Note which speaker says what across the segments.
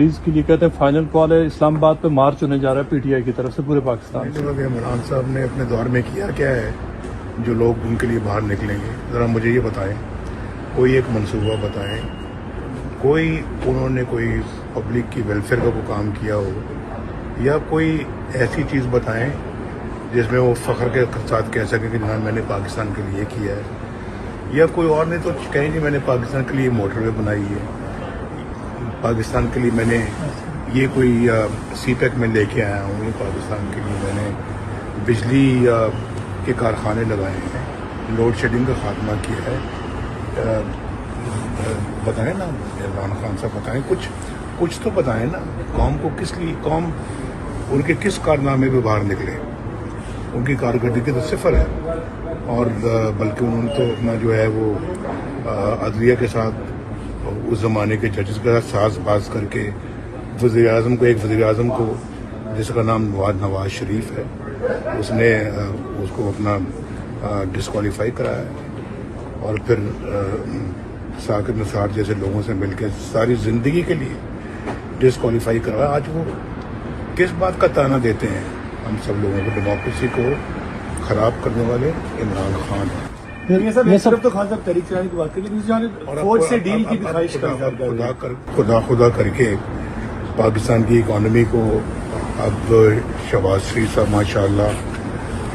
Speaker 1: اس کے لیے کہتے ہیں فائنل کال ہے، اسلام آباد پہ مارچ ہونے جا رہا ہے پی ٹی آئی کی طرف سے پورے پاکستان سے۔
Speaker 2: عمران صاحب نے اپنے دور میں کیا کیا ہے جو لوگ ان کے لیے باہر نکلیں گے؟ ذرا مجھے یہ بتائیں، کوئی ایک منصوبہ بتائیں، انہوں نے کوئی پبلک کی ویلفیئر کا کوئی کام کیا ہو، یا کوئی ایسی چیز بتائیں جس میں وہ فخر کے ساتھ کہہ سکیں کہ جناب میں نے پاکستان کے لیے کیا ہے، یا کوئی اور نہیں تو کہیں کہ میں نے پاکستان کے لیے موٹر وے بنائی ہے، پاکستان کے لیے میں نے یہ کوئی سی پیک میں لے کے آیا ہوں، یہ پاکستان کے لیے میں نے بجلی کے کارخانے لگائے ہیں، لوڈ شیڈنگ کا خاتمہ کیا ہے۔ بتائیں نا عمران خان صاحب، بتائیں کچھ تو بتائیں نا، قوم کو کس لیے، قوم ان کے کس کارنامے پہ باہر نکلے؟ ان کی کارکردگی تو صفر ہے، اور بلکہ انہوں نے تو اپنا جو ہے وہ عدلیہ کے ساتھ اس زمانے کے ججز کے ساتھ ساز باز کر کے وزیر اعظم کو جس کا نام نواز شریف ہے، اس نے اس کو اپنا ڈسکوالیفائی کرایا ہے، اور پھر ثاقب نثار جیسے لوگوں سے مل کے ساری زندگی کے لیے ڈسکوالیفائی کروایا۔ آج وہ کس بات کا تانا دیتے ہیں ہم سب لوگوں کو؟ ڈیموکریسی کو خراب کرنے والے عمران خان ہیں۔
Speaker 1: یہ سب تو خان صاحب تحریک چلانے کی بات کریے، فوج سے ڈیل کی خواہش
Speaker 2: خدا کر کے پاکستان کی اکانومی کو اب شہباز شریف صاحب ماشاء اللہ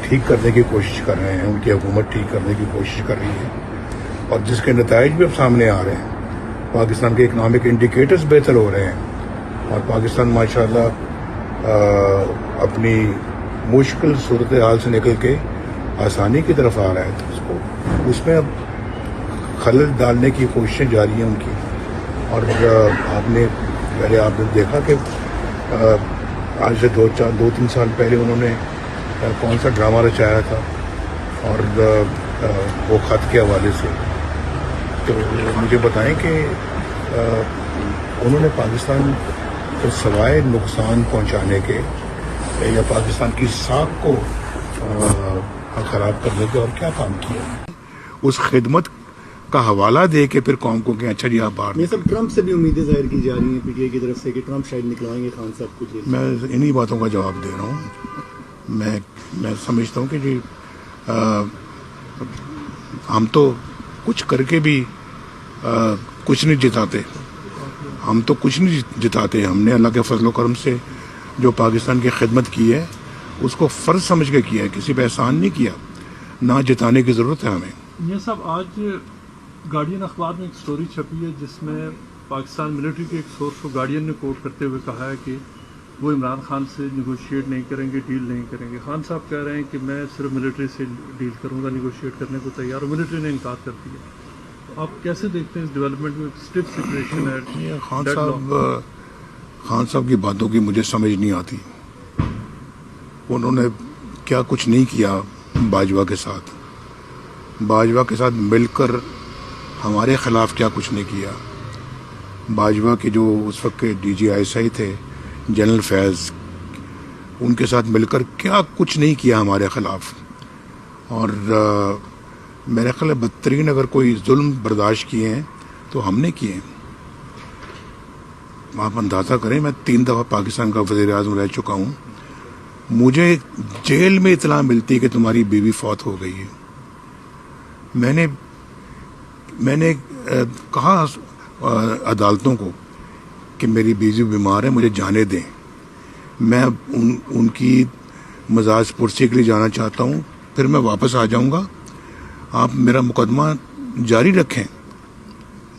Speaker 2: ٹھیک کرنے کی کوشش کر رہے ہیں، ان کی حکومت ٹھیک کرنے کی کوشش کر رہی ہے، اور جس کے نتائج بھی اب سامنے آ رہے ہیں۔ پاکستان کے اکنامک انڈیکیٹرز بہتر ہو رہے ہیں، اور پاکستان ماشاء اللہ اپنی مشکل صورتحال سے نکل کے آسانی کی طرف آ رہا ہے، تو اس میں اب خلل ڈالنے کی کوششیں جاری ہیں ان کی۔ اور آپ نے دیکھا کہ آج سے دو تین سال پہلے انہوں نے کون سا ڈرامہ رچایا تھا، اور وہ خط کے حوالے سے، تو مجھے بتائیں کہ انہوں نے پاکستان کو سوائے نقصان پہنچانے کے یا پاکستان کی ساکھ کو خراب کرنے کے اور کیا کام کیا؟ اس خدمت کا حوالہ دے کے پھر قوم کو کہ اچھا جی آپ باہر۔
Speaker 3: یہ سب ٹرمپ سے بھی امیدیں ظاہر کی جا رہی ہیں پی ٹی آئی کی طرف سے کہ ٹرمپ شاید نکلوائیں گے خان صاحب کو جیل سے۔
Speaker 2: میں انہی باتوں کا جواب دے رہا ہوں۔ میں سمجھتا ہوں کہ جی ہم تو کچھ کر کے بھی کچھ نہیں جتاتے، ہم نے اللہ کے فضل و کرم سے جو پاکستان کی خدمت کی ہے اس کو فرض سمجھ کے کیا ہے، کسی پہ احسان نہیں کیا، نہ جتانے کی ضرورت ہے ہمیں۔
Speaker 1: یہ سب آج گارڈین اخبار میں ایک سٹوری چھپی ہے جس میں پاکستان ملٹری کے ایک سورس کو گارڈین نے کوٹ کرتے ہوئے کہا ہے کہ وہ عمران خان سے نیگوشیٹ نہیں کریں گے، ڈیل نہیں کریں گے۔ خان صاحب کہہ رہے ہیں کہ میں صرف ملٹری سے ڈیل کروں گا، نیگوشیٹ کرنے کو تیار ہوں، ملٹری نے انکار کر دیا۔ تو آپ کیسے دیکھتے ہیں اس ڈیولپمنٹ میں؟ اسٹف سچویشن ہے۔
Speaker 2: خان صاحب کی باتوں کی مجھے سمجھ نہیں آتی، انہوں نے کیا کچھ نہیں کیا باجوہ کے ساتھ مل کر ہمارے خلاف کیا کچھ نہیں کیا۔ باجوہ کے جو اس وقت کے D G I S I تھے جنرل فیض، ان کے ساتھ مل کر کیا کچھ نہیں کیا ہمارے خلاف، اور میرے خیال ہے بدترین اگر کوئی ظلم برداشت کیے ہیں تو ہم نے کیے ہیں۔ آپ اندازہ کریں، میں 3 دفعہ پاکستان کا وزیر اعظم رہ چکا ہوں، مجھے جیل میں اطلاع ملتی کہ تمہاری بیوی فوت ہو گئی ہے۔ میں نے کہا عدالتوں کو کہ میری بیوی بیمار ہے، مجھے جانے دیں، میں ان کی مزاج پرسی کے لیے جانا چاہتا ہوں، پھر میں واپس آ جاؤں گا، آپ میرا مقدمہ جاری رکھیں۔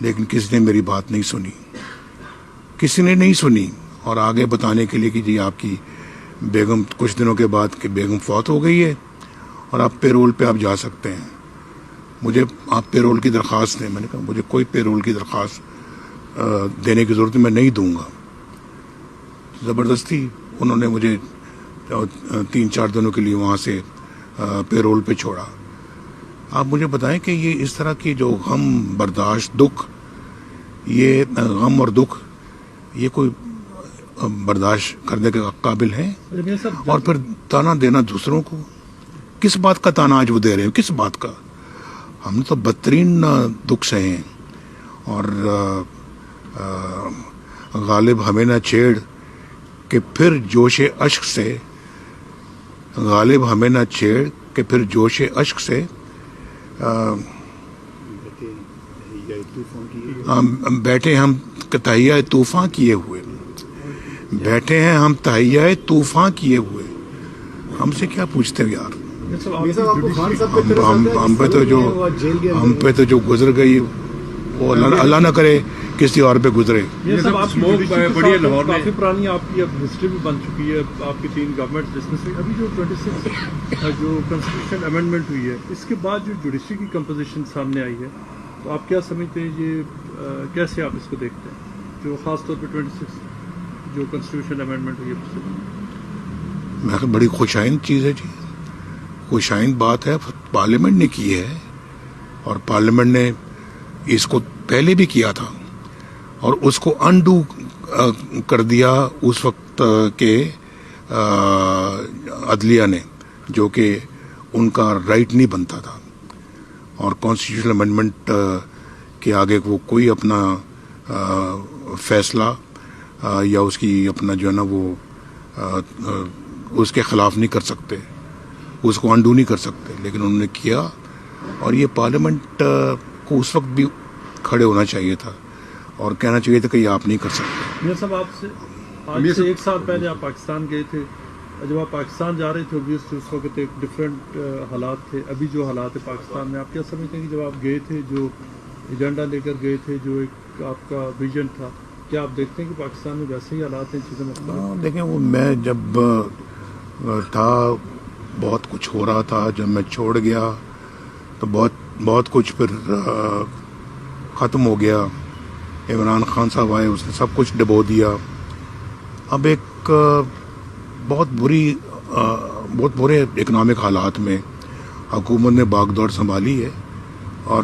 Speaker 2: لیکن کسی نے میری بات نہیں سنی، اور آگے بتانے کے لیے کہ جی آپ کی بیگم کچھ دنوں کے بعد کہ بیگم فوت ہو گئی ہے اور آپ پے رول پہ آپ جا سکتے ہیں، مجھے آپ پے رول کی درخواست دیں۔ میں نے کہا مجھے کوئی پے رول کی درخواست دینے کی ضرورت میں نہیں دوں گا۔ زبردستی انہوں نے مجھے 3-4 دنوں کے لیے وہاں سے پے رول پہ چھوڑا۔ آپ مجھے بتائیں کہ یہ اس طرح کی جو غم برداشت یہ غم اور دکھ یہ کوئی برداشت کرنے کے قابل ہیں؟ اور پھر تانا دینا دوسروں کو، کس بات کا تانا آج وہ دے رہے ہیں؟ کس بات کا؟ ہم نے تو بدترین دکھ سہے ہیں، اور غالب ہمیں نہ چھیڑ کہ پھر جوش اشک سے، غالب ہمیں نہ چھیڑ کہ پھر جوش اشک سے بیٹھے ہم تہیہ طوفان کیے ہوئے، بیٹھے ہیں ہم تہیہ طوفان کیے ہوئے، ہم سے کیا پوچھتے ہو یار؟ ہم پہ تو جو گزر گئی وہ اللہ نہ کرے کسی اور پہ گزرے۔
Speaker 1: یہ سب آپ کافی پرانی آپ کی اب ہسٹری بھی بن چکی ہے، آپ کی 3 گورنمنٹ، جس میں سے ابھی جو 26 جو کنسٹیٹیوشن امینڈمنٹ ہوئی ہے، اس کے بعد جو جوڈیشری کی کمپوزیشن سامنے آئی ہے، تو آپ کیا سمجھتے ہیں یہ کیسے آپ اس کو دیکھتے ہیں، جو خاص طور پہ 26 جو کنسٹیٹیوشن امینڈمنٹ ہوئی ہے؟
Speaker 2: میں بڑی خوشائند چیز ہے جی، خوشائند بات ہے، پارلیمنٹ نے کی ہے، اور پارلیمنٹ نے اس کو پہلے بھی کیا تھا اور اس کو انڈو کر دیا اس وقت کے عدلیہ نے، جو کہ ان کا رائٹ نہیں بنتا تھا، اور کانسٹیٹیوشنل امینڈمنٹ کے آگے وہ کوئی اپنا فیصلہ یا اس کی اپنا جو ہے نا وہ اس کے خلاف نہیں کر سکتے، اس کو انڈو نہیں کر سکتے، لیکن انہوں نے کیا، اور یہ پارلیمنٹ کو اس وقت بھی کھڑے ہونا چاہیے تھا اور کہنا چاہیے تھا کہ یہ آپ نہیں کر سکتے۔
Speaker 1: میاں صاحب، آپ سے آج سے 1 سال پہلے آپ پاکستان گئے تھے، جب آپ پاکستان جا رہے تھے اوبویسلی اس وقت ایک ڈفرینٹ حالات تھے، ابھی جو حالات ہے پاکستان میں، آپ کیا سمجھتے ہیں کہ جب آپ گئے تھے، جو ایجنڈا لے کر گئے تھے، جو ایک آپ کا ویژن تھا، کیا آپ دیکھتے ہیں کہ پاکستان میں ویسے ہی حالات ہیں، چیزیں مختلف؟
Speaker 2: دیکھیں، وہ میں جب تھا بہت کچھ ہو رہا تھا، جب میں چھوڑ گیا تو بہت کچھ پھر ختم ہو گیا، عمران خان صاحب آئے، اس نے سب کچھ ڈبو دیا۔ اب ایک بہت برے اکنامک حالات میں حکومت نے باغ دوڑ سنبھالی ہے، اور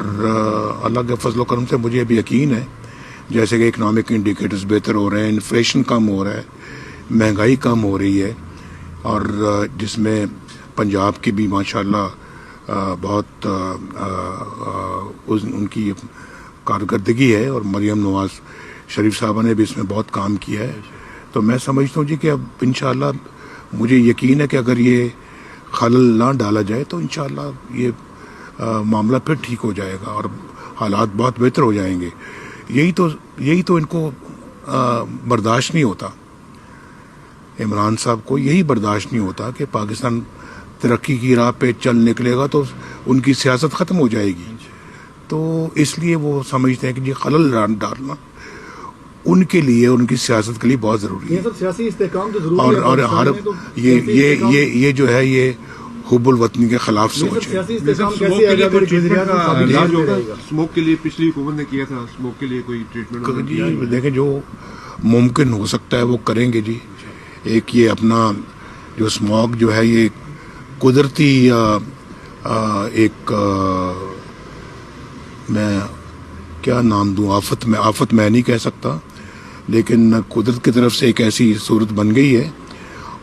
Speaker 2: اللہ کے فضل و کرم سے مجھے بھی یقین ہے، جیسے کہ اکنامک انڈیکیٹرز بہتر ہو رہے ہیں، انفلیشن کم ہو رہا ہے، مہنگائی کم ہو رہی ہے، اور جس میں پنجاب کی بھی ماشاءاللہ بہت ان کی کارکردگی ہے، اور مریم نواز شریف صاحبہ نے بھی اس میں بہت کام کیا ہے، تو میں سمجھتا ہوں جی کہ اب انشاءاللہ مجھے یقین ہے کہ اگر یہ خلل نہ ڈالا جائے تو انشاءاللہ یہ معاملہ پھر ٹھیک ہو جائے گا اور حالات بہت بہتر ہو جائیں گے۔ یہی تو ان کو برداشت نہیں ہوتا، عمران صاحب کو یہی برداشت نہیں ہوتا کہ پاکستان ترقی کی راہ پہ چل نکلے گا تو ان کی سیاست ختم ہو جائے گی، تو اس لیے وہ سمجھتے ہیں کہ یہ خلل ڈالنا ان کے لیے، ان کی سیاست کے لیے بہت ضروری ہے،
Speaker 3: سیاسی استحکام تو ضروری ہے،
Speaker 2: اور ہر یہ جو ہے یہ حب الوطنی کے خلاف سوچ ہے۔
Speaker 4: اسموک کے لیے پچھلی حکومت نے کیا تھا، اسموک کے لیے کوئی ٹریٹمنٹ؟
Speaker 2: جی دیکھیں، جو ممکن ہو سکتا ہے وہ کریں گے جی۔ ایک یہ اپنا جو اسموک جو ہے یہ قدرتی ایک میں کیا نام دوں، آفت میں نہیں کہہ سکتا، لیکن قدرت کی طرف سے ایک ایسی صورت بن گئی ہے،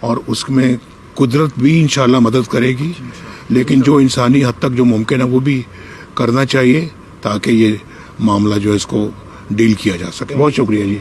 Speaker 2: اور اس میں قدرت بھی انشاءاللہ مدد کرے گی، لیکن جو انسانی حد تک جو ممکن ہے وہ بھی کرنا چاہیے، تاکہ یہ معاملہ جو ہے اس کو ڈیل کیا جا سکے۔ بہت شکریہ جی۔